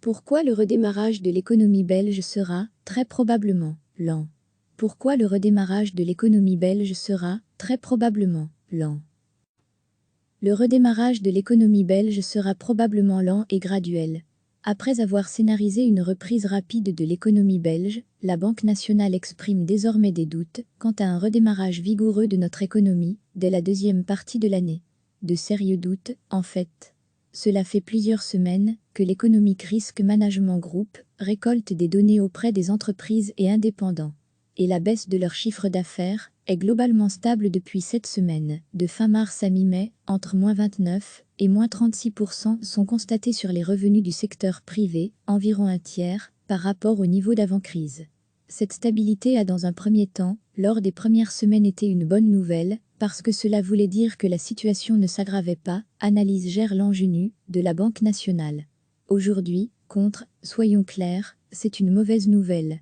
Pourquoi le redémarrage de l'économie belge sera, très probablement, lent? Pourquoi le redémarrage de l'économie belge sera, très probablement, lent? Le redémarrage de l'économie belge sera probablement lent et graduel. Après avoir scénarisé une reprise rapide de l'économie belge, la Banque nationale exprime désormais des doutes quant à un redémarrage vigoureux de notre économie dès la deuxième partie de l'année. De sérieux doutes, en fait. Cela fait plusieurs semaines que l'Economic Risk Management Group récolte des données auprès des entreprises et indépendants. Et la baisse de leur chiffre d'affaires est globalement stable depuis 7 semaines. De fin mars à mi-mai, entre -29 et -36% sont constatés sur les revenus du secteur privé, environ un tiers, par rapport au niveau d'avant-crise. Cette stabilité a dans un premier temps, lors des premières semaines, été une bonne nouvelle, parce que cela voulait dire que la situation ne s'aggravait pas, analyse Gerland Junu, de la Banque nationale. Aujourd'hui, soyons clairs, c'est une mauvaise nouvelle.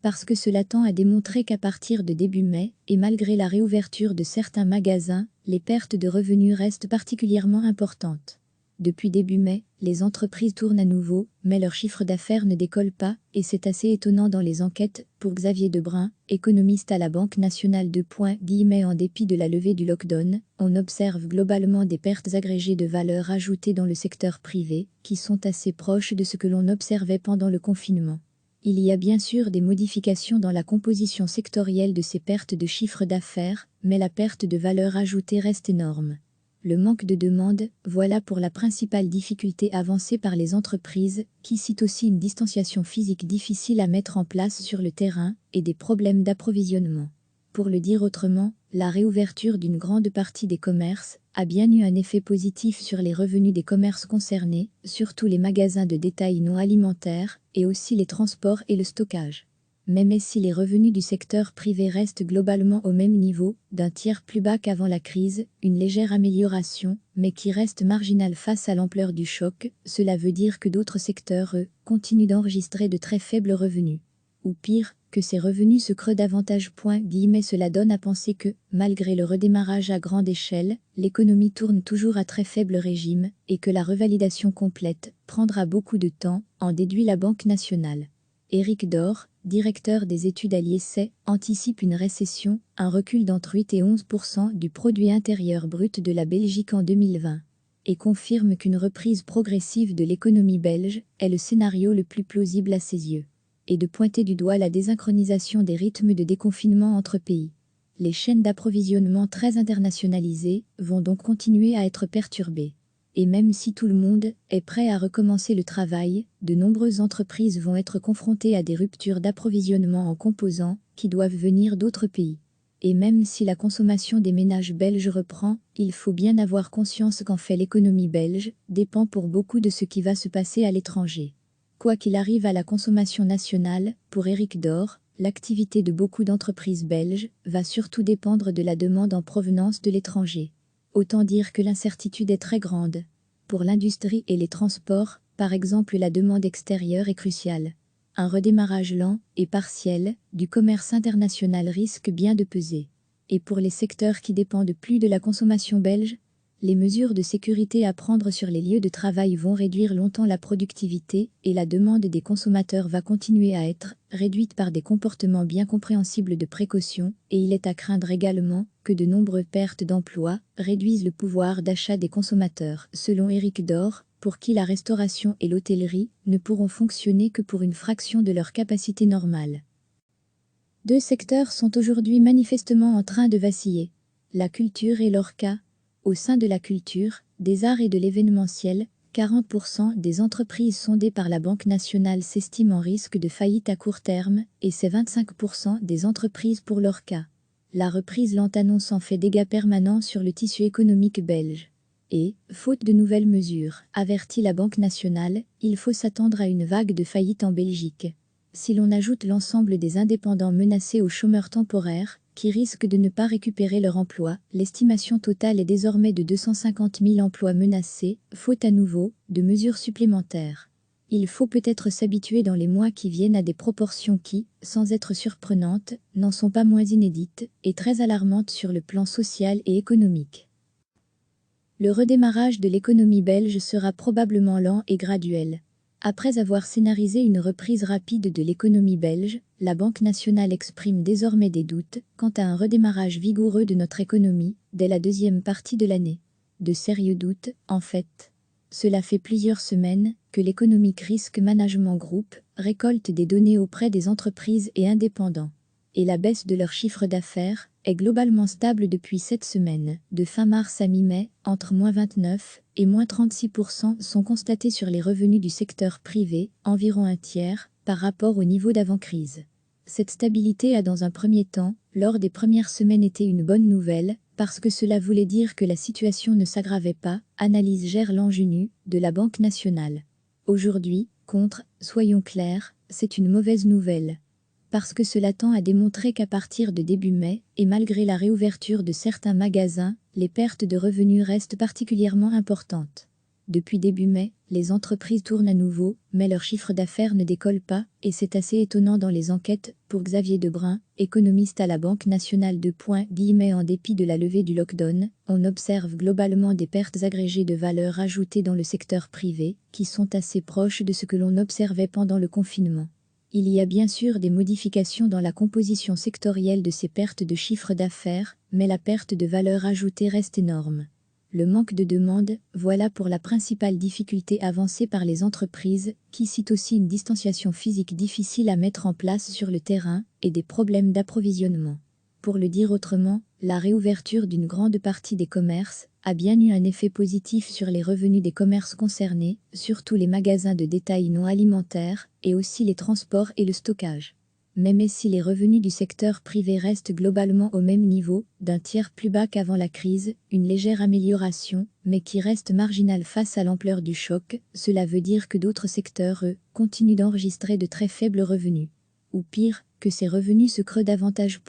Parce que cela tend à démontrer qu'à partir de début mai, et malgré la réouverture de certains magasins, les pertes de revenus restent particulièrement importantes. Depuis début mai, les entreprises tournent à nouveau, mais leur chiffre d'affaires ne décolle pas, et c'est assez étonnant dans les enquêtes, pour Xavier Debrun, économiste à la Banque nationale. En dépit de la levée du lockdown, on observe globalement des pertes agrégées de valeur ajoutée dans le secteur privé, qui sont assez proches de ce que l'on observait pendant le confinement. Il y a bien sûr des modifications dans la composition sectorielle de ces pertes de chiffre d'affaires, mais la perte de valeur ajoutée reste énorme. Le manque de demande, voilà pour la principale difficulté avancée par les entreprises, qui citent aussi une distanciation physique difficile à mettre en place sur le terrain et des problèmes d'approvisionnement. Pour le dire autrement, la réouverture d'une grande partie des commerces a bien eu un effet positif sur les revenus des commerces concernés, surtout les magasins de détail non alimentaires, et aussi les transports et le stockage. Même si les revenus du secteur privé restent globalement au même niveau, d'un tiers plus bas qu'avant la crise, une légère amélioration, mais qui reste marginale face à l'ampleur du choc, cela veut dire que d'autres secteurs, eux, continuent d'enregistrer de très faibles revenus. Ou pire, que ces revenus se creusent davantage. Cela donne à penser que, malgré le redémarrage à grande échelle, l'économie tourne toujours à très faible régime, et que la revalidation complète prendra beaucoup de temps, en déduit la Banque nationale. Éric Dor, directeur des études à l'IESE, anticipe une récession, un recul d'entre 8 et 11% du produit intérieur brut de la Belgique en 2020, et confirme qu'une reprise progressive de l'économie belge est le scénario le plus plausible à ses yeux. Et de pointer du doigt la désynchronisation des rythmes de déconfinement entre pays. Les chaînes d'approvisionnement très internationalisées vont donc continuer à être perturbées. Et même si tout le monde est prêt à recommencer le travail, de nombreuses entreprises vont être confrontées à des ruptures d'approvisionnement en composants qui doivent venir d'autres pays. Et même si la consommation des ménages belges reprend, il faut bien avoir conscience qu'en fait l'économie belge dépend pour beaucoup de ce qui va se passer à l'étranger. Quoi qu'il arrive à la consommation nationale, pour Éric Dor, l'activité de beaucoup d'entreprises belges va surtout dépendre de la demande en provenance de l'étranger. Autant dire que l'incertitude est très grande. Pour l'industrie et les transports, par exemple, la demande extérieure est cruciale. Un redémarrage lent et partiel du commerce international risque bien de peser. Et pour les secteurs qui dépendent plus de la consommation belge, les mesures de sécurité à prendre sur les lieux de travail vont réduire longtemps la productivité et la demande des consommateurs va continuer à être réduite par des comportements bien compréhensibles de précaution, et il est à craindre également que de nombreuses pertes d'emplois réduisent le pouvoir d'achat des consommateurs. Selon Éric Dor, pour qui la restauration et l'hôtellerie ne pourront fonctionner que pour une fraction de leur capacité normale. Deux secteurs sont aujourd'hui manifestement en train de vaciller, la culture et l'ORCA. Au sein de la culture, des arts et de l'événementiel, 40% des entreprises sondées par la Banque nationale s'estiment en risque de faillite à court terme, et c'est 25% des entreprises pour l'ORCA. La reprise lente annonce en fait dégâts permanents sur le tissu économique belge. Et, faute de nouvelles mesures, avertit la Banque nationale, il faut s'attendre à une vague de faillites en Belgique. Si l'on ajoute l'ensemble des indépendants menacés aux chômeurs temporaires, qui risquent de ne pas récupérer leur emploi, l'estimation totale est désormais de 250 000 emplois menacés, faute à nouveau de mesures supplémentaires. Il faut peut-être s'habituer dans les mois qui viennent à des proportions qui, sans être surprenantes, n'en sont pas moins inédites et très alarmantes sur le plan social et économique. Le redémarrage de l'économie belge sera probablement lent et graduel. Après avoir scénarisé une reprise rapide de l'économie belge, la Banque nationale exprime désormais des doutes quant à un redémarrage vigoureux de notre économie dès la deuxième partie de l'année. De sérieux doutes, en fait. Cela fait plusieurs semaines que l'Economic Risk Management Group récolte des données auprès des entreprises et indépendants. Et la baisse de leur chiffre d'affaires est globalement stable depuis 7 semaines. De fin mars à mi-mai, entre -29 et -36% sont constatés sur les revenus du secteur privé, environ un tiers, par rapport au niveau d'avant-crise. Cette stabilité a dans un premier temps, lors des premières semaines, été une bonne nouvelle, parce que cela voulait dire que la situation ne s'aggravait pas, analyse Gerland Junu, de la Banque nationale. Aujourd'hui, soyons clairs, c'est une mauvaise nouvelle. Parce que cela tend à démontrer qu'à partir de début mai, et malgré la réouverture de certains magasins, les pertes de revenus restent particulièrement importantes. Depuis début mai, les entreprises tournent à nouveau, mais leur chiffre d'affaires ne décolle pas, et c'est assez étonnant dans les enquêtes, pour Xavier Debrun, économiste à la Banque nationale en dépit de la levée du lockdown, on observe globalement des pertes agrégées de valeur ajoutée dans le secteur privé, qui sont assez proches de ce que l'on observait pendant le confinement. Il y a bien sûr des modifications dans la composition sectorielle de ces pertes de chiffre d'affaires, mais la perte de valeur ajoutée reste énorme. Le manque de demande, voilà pour la principale difficulté avancée par les entreprises, qui citent aussi une distanciation physique difficile à mettre en place sur le terrain et des problèmes d'approvisionnement. Pour le dire autrement, la réouverture d'une grande partie des commerces a bien eu un effet positif sur les revenus des commerces concernés, surtout les magasins de détail non alimentaires, et aussi les transports et le stockage. Même si les revenus du secteur privé restent globalement au même niveau, d'un tiers plus bas qu'avant la crise, une légère amélioration, mais qui reste marginale face à l'ampleur du choc, cela veut dire que d'autres secteurs, eux, continuent d'enregistrer de très faibles revenus. Ou pire, que ces revenus se creusent davantage.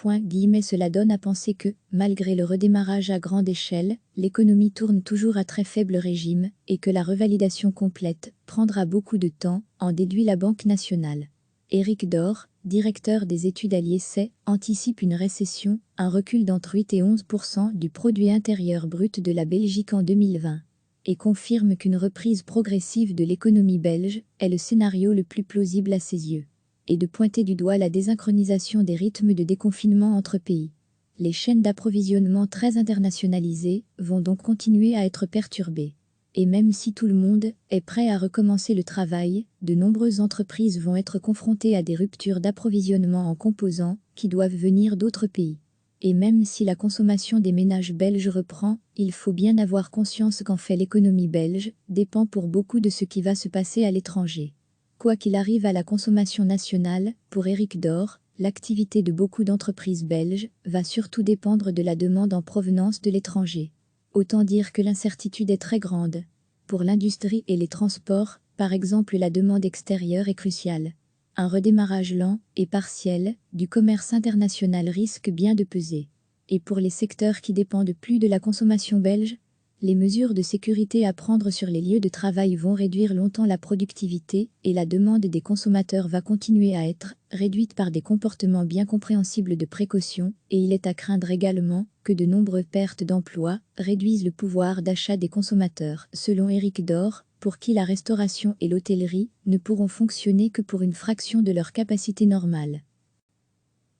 Cela donne à penser que, malgré le redémarrage à grande échelle, l'économie tourne toujours à très faible régime, et que la revalidation complète prendra beaucoup de temps, en déduit la Banque nationale. Éric Dor, directeur des études à l'IESE, anticipe une récession, un recul d'entre 8 et 11% du produit intérieur brut de la Belgique en 2020, et confirme qu'une reprise progressive de l'économie belge est le scénario le plus plausible à ses yeux, et de pointer du doigt la désynchronisation des rythmes de déconfinement entre pays. Les chaînes d'approvisionnement très internationalisées vont donc continuer à être perturbées. Et même si tout le monde est prêt à recommencer le travail, de nombreuses entreprises vont être confrontées à des ruptures d'approvisionnement en composants qui doivent venir d'autres pays. Et même si la consommation des ménages belges reprend, il faut bien avoir conscience qu'en fait l'économie belge dépend pour beaucoup de ce qui va se passer à l'étranger. Quoi qu'il arrive à la consommation nationale, pour Éric Dor, l'activité de beaucoup d'entreprises belges va surtout dépendre de la demande en provenance de l'étranger. Autant dire que l'incertitude est très grande. Pour l'industrie et les transports, par exemple, la demande extérieure est cruciale. Un redémarrage lent et partiel du commerce international risque bien de peser. Et pour les secteurs qui dépendent plus de la consommation belge, les mesures de sécurité à prendre sur les lieux de travail vont réduire longtemps la productivité et la demande des consommateurs va continuer à être réduite par des comportements bien compréhensibles de précaution, et il est à craindre également que de nombreuses pertes d'emplois réduisent le pouvoir d'achat des consommateurs, selon Éric Dor, pour qui la restauration et l'hôtellerie ne pourront fonctionner que pour une fraction de leur capacité normale.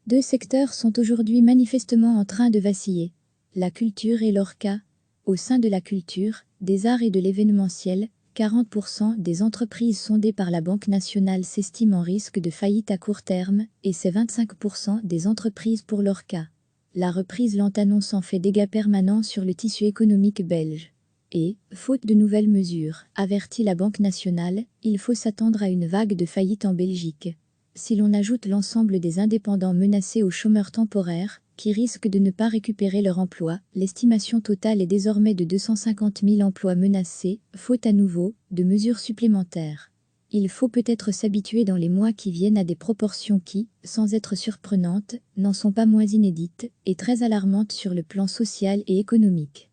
Deux secteurs sont aujourd'hui manifestement en train de vaciller, la culture et l'ORCA. Au sein de la culture, des arts et de l'événementiel, 40% des entreprises sondées par la Banque nationale s'estiment en risque de faillite à court terme, et c'est 25% des entreprises pour l'ORCA. La reprise lente annonce en fait dégâts permanents sur le tissu économique belge. Et, faute de nouvelles mesures, avertit la Banque nationale, il faut s'attendre à une vague de faillites en Belgique. Si l'on ajoute l'ensemble des indépendants menacés aux chômeurs temporaires, qui risquent de ne pas récupérer leur emploi, l'estimation totale est désormais de 250 000 emplois menacés, faute à nouveau de mesures supplémentaires. Il faut peut-être s'habituer dans les mois qui viennent à des proportions qui, sans être surprenantes, n'en sont pas moins inédites et très alarmantes sur le plan social et économique.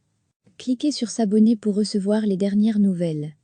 Cliquez sur s'abonner pour recevoir les dernières nouvelles.